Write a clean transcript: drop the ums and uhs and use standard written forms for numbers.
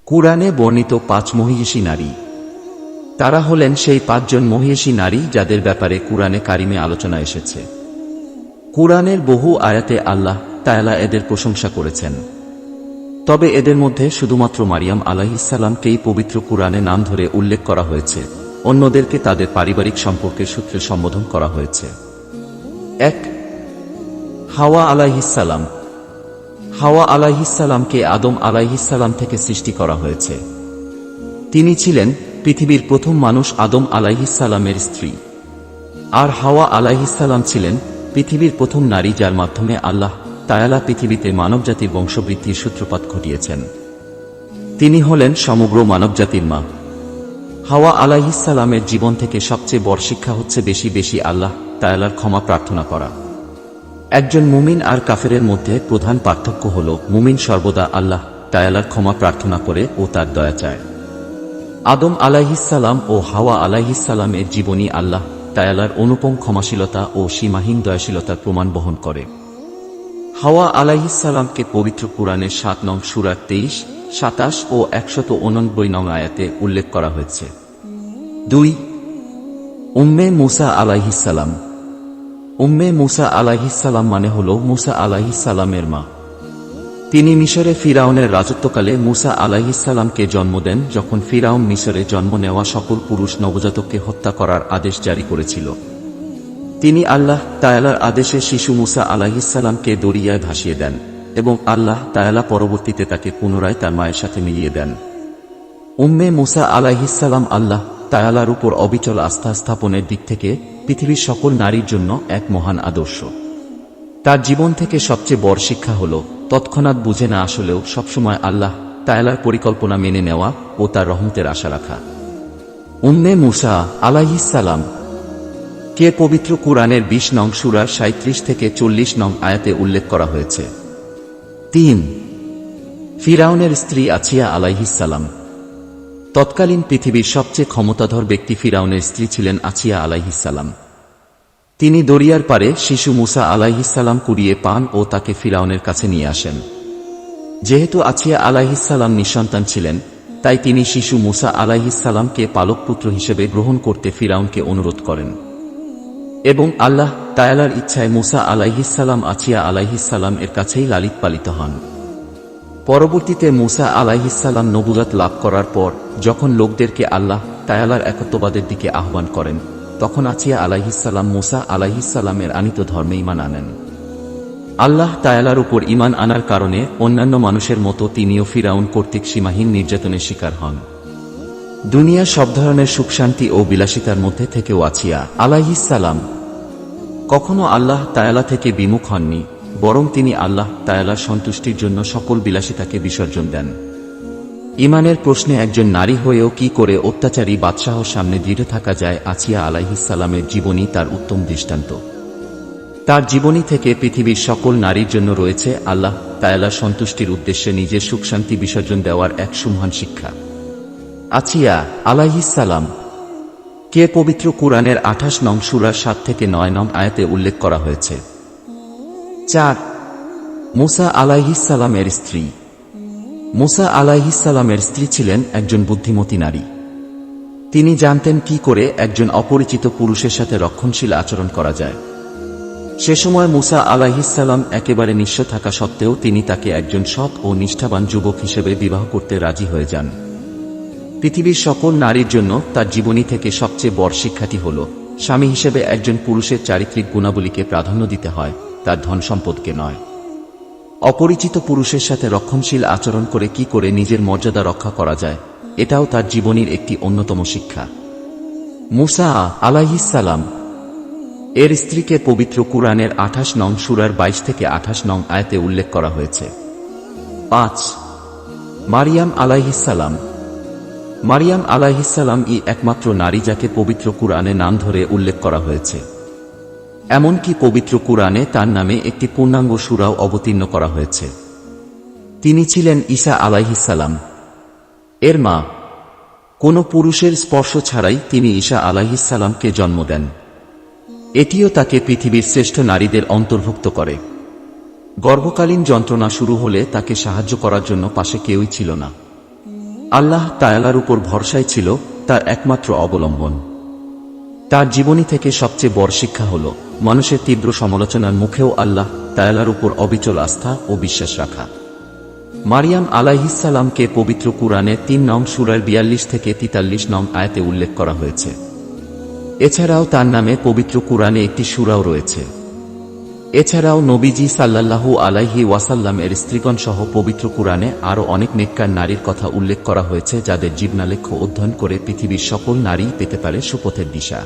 কুরআনে বর্ণিত ৫ মহিষী নারী। তারা হলেন সেই ৫ জন মহিষী নারী যাদের ব্যাপারে কুরআনে কারিমে আলোচনা এসেছে। কুরআনের বহু আয়াতে আল্লাহ তাআলা এদের প্রশংসা করেছেন। তবে এদের মধ্যে শুধুমাত্র মারিয়াম আলাইহিস সালামকেই পবিত্র কুরআনে নাম ধরে উল্লেখ করা হয়েছে, অন্যদেরকে তাদের পারিবারিক সম্পর্কের সূত্রে সম্বোধন করা হয়েছে। ১ হাওয়া আলাইহিস সালাম। হাওয়া আলাইহিস সালামকে আদম আলাইহিস সালাম থেকে সৃষ্টি করা হয়েছে। তিনি ছিলেন পৃথিবীর প্রথম মানুষ আদম আলাইহিস সালামের স্ত্রী। আর হাওয়া আলাইহিস সালাম ছিলেন পৃথিবীর প্রথম নারী যার মাধ্যমে আল্লাহ তাআলা পৃথিবীতে মানবজাতির বংশবৃদ্ধির সূত্রপাত ঘটিয়েছেন। তিনি হলেন সমগ্র মানবজাতির মা। হাওয়া আলাইহিস সালামের জীবন থেকে সবচেয়ে বড় শিক্ষা হচ্ছে বেশি বেশি আল্লাহ তাআলার ক্ষমা প্রার্থনা করা। একজন মুমিন আর কাফেরের মধ্যে প্রধান পার্থক্য হল মুমিন সর্বদা আল্লাহ তাআলার ক্ষমা প্রার্থনা করে ও তার দয়া চায়। আদম আলাইহিস সালাম ও হাওয়া আলাইহিস সালামের জীবনী আল্লাহ তাআলার অনুপম ক্ষমাশীলতা ও সীমাহীন দয়াশীলতার প্রমাণ বহন করে। হাওয়া আলাইহিস সালামকে পবিত্র কুরআনের ৭ নং সূরার ২৩, ২৭ ও ১৮৯ নং আয়াতে উল্লেখ করা হয়েছে। ২ উম্মে মূসা আলাইহিস সালাম। উম্মে মূসা আলাইহিস সালাম মানে হল মূসা আলাইহিস সালামের মা। তিনি মিশরে ফিরাউনের রাজত্বকালে মূসা আলাইহিস সালামকে জন্ম দেন, যখন ফিরাউন মিশরে জন্ম নেওয়া সকল পুরুষ নবজাতককে হত্যা করার আদেশ জারি করেছিল। তিনি আল্লাহ তাআলার আদেশে শিশু মূসা আলাইহিস সালামকে দরিয়ায় ভাসিয়ে দেন এবং আল্লাহ তাআলা পরবর্তীতে তাকে পুনরায় তার মায়ের সাথে মিলিয়ে দেন। উম্মে মূসা আলাইহিস সালাম আল্লাহ তাআলার উপর অবিচল আস্থা স্থাপনের দিক থেকে পৃথিবীর সকল নারীর জন্য এক মহান আদর্শ। তার জীবন থেকে সবচেয়ে বড় শিক্ষা হল তৎক্ষণাৎ বুঝে না আসলেও সবসময় আল্লাহ তাআলার পরিকল্পনা মেনে নেওয়া ও তার রহমতের আশা রাখা। উম্মে মূসা আলাইহিস সালাম কে পবিত্র কুরআনের ২০ নং সূরার ৩৭ থেকে ৪০ নং আয়াতে উল্লেখ করা হয়েছে। ৩ ফিরাউনের স্ত্রী আছিয়া আলাইহিস সালাম। তৎকালীন পৃথিবীর সবচেয়ে ক্ষমতাধর ব্যক্তি ফিরাউনের স্ত্রী ছিলেন আছিয়া আলাইহিস সালাম। তিনি দরিয়ার পারে শিশু মূসা আলাইহিস সালাম কুড়িয়ে পান ও তাকে ফিরাউনের কাছে নিয়ে আসেন। যেহেতু আছিয়া আলাইহিস সালাম নিঃসন্তান ছিলেন, তাই তিনি শিশু মূসা আলাইহিস সালামকে পালক পুত্র হিসেবে গ্রহণ করতে ফিরাউনকে অনুরোধ করেন এবং আল্লাহ তাআলার ইচ্ছায় মূসা আলাইহিস সালাম আছিয়া আলাইহিস সালাম এর কাছেই লালিত পালিত হন। পরবর্তীতে মূসা আলাইহিস সালাম নবুয়ত লাভ করার পর যখন লোকদেরকে আল্লাহ তাআলার একত্ববাদের দিকে আহ্বান করেন, তখন আছিয়া আলাইহিস সালাম মূসা আলাইহিস সালামের আনিত ধর্মে ঈমান আনেন। আল্লাহ তাআলার উপর ঈমান আনার কারণে অন্যান্য মানুষের মতো তিনিও ফিরাউন কর্তৃক সীমাহীন নির্যাতনের শিকার হন। দুনিয়ার সব ধরনের সুখ শান্তি ও বিলাসিতার মধ্যে থেকেও আছিয়া আলাইহিস সালাম কখনো আল্লাহ তাআলা থেকে বিমুখ হননি, বরং তিনি আল্লাহ তাআলার সন্তুষ্টির জন্য সকল বিলাসিতাকে বিসর্জন দেন। ঈমানের প্রশ্নে একজন নারী হয়েও কি করে অত্যাচারী বাদশাহর সামনে দৃঢ় থাকা যায়, আছিয়া আলাইহিস সালামের জীবনী তার উত্তম দৃষ্টান্ত। তার জীবনী থেকে পৃথিবীর সকল নারীর জন্য রয়েছে আল্লাহ তাআলার সন্তুষ্টির উদ্দেশ্যে নিজের সুখ শান্তি বিসর্জন দেওয়ার এক সুমহান শিক্ষা। আছিয়া আলাইহিস সালাম কে পবিত্র কুরআনের ২৮ নং সূরার ৭ থেকে ৯ নং আয়াতে উল্লেখ করা হয়েছে। ৪ মূসা আলাইহিস সালামের স্ত্রী। মূসা আলাইহিস সালামের স্ত্রী ছিলেন একজন বুদ্ধিমতী নারী। তিনি জানতেন কি করে একজন অপরিচিত পুরুষের সাথে রক্ষণশীল আচরণ করা যায়। সে সময় মূসা আলাইহিস সালাম একেবারে নিঃস্ব থাকা সত্ত্বেও তিনি তাকে একজন সৎ ও নিষ্ঠাবান যুবক হিসেবে বিবাহ করতে রাজি হয়ে যান। পৃথিবীর সকল নারীর জন্য তার জীবনী থেকে সবচেয়ে বড় শিক্ষাটি হল স্বামী হিসেবে একজন পুরুষের চারিত্রিক গুণাবলীকে প্রাধান্য দিতে হয়, তার ধন সম্পদকে নয়। অপরিচিত পুরুষের সাথে রক্ষণশীল আচরণ করে কি করে নিজের মর্যাদা রক্ষা করা যায়, এটাও তার জীবনীর একটি অন্যতম শিক্ষা। মূসা আলাইহিস সালাম এর স্ত্রীকে পবিত্র কুরআনের ২৮ নং সূরার ২২ থেকে ২৮ নং আয়াতে উল্লেখ করা হয়েছে। ৫ মারিয়াম আলাইহিস সালাম। মারিয়াম আলাইহিস সালাম একমাত্র নারী যাকে পবিত্র কুরআনে নাম ধরে উল্লেখ করা হয়েছে। এমনকি পবিত্র কুরআনে তার নামে একটি পূর্ণাঙ্গ সূরাও অবতীর্ণ করা হয়েছে। তিনি ছিলেন ঈসা আলাইহিস সালাম এর মা। কোনো পুরুষের স্পর্শ ছাড়াই তিনি ঈসা আলাইহিস সালামকে জন্ম দেন। এটিও তাকে পৃথিবীর শ্রেষ্ঠ নারীদের অন্তর্ভুক্ত করে। গর্ভকালীন যন্ত্রণা শুরু হলে তাকে সাহায্য করার জন্য পাশে কেউই ছিল না। আল্লাহ তাআলার উপর ভরসাই ছিল তার একমাত্র অবলম্বন। তার জীবনী থেকে সবচেয়ে বড় শিক্ষা হল মানুষের তীব্র সমালোচনার মুখেও আল্লাহ তাআলার উপর অবিচল আস্থা ও বিশ্বাস রাখা। মারিয়াম আলাইহিসসালামকে পবিত্র কুরআনে ৩ নং সূরার ৪২ থেকে ৪৩ নং আয়াতে উল্লেখ করা হয়েছে। এছাড়াও তার নামে পবিত্র কুরআনে একটি সূরাও রয়েছে। এছাড়াও নবীজি সাল্লাল্লাহু আলাইহি ওয়াসাল্লাম এর স্ত্রীগণ সহ পবিত্র কুরআনে আরও অনেক নেককার নারীর কথা উল্লেখ করা হয়েছে, যাদের জীবনালেখ্য অধ্যয়ন করে পৃথিবীর সকল নারী পেতে পারে সুপথের দিশা।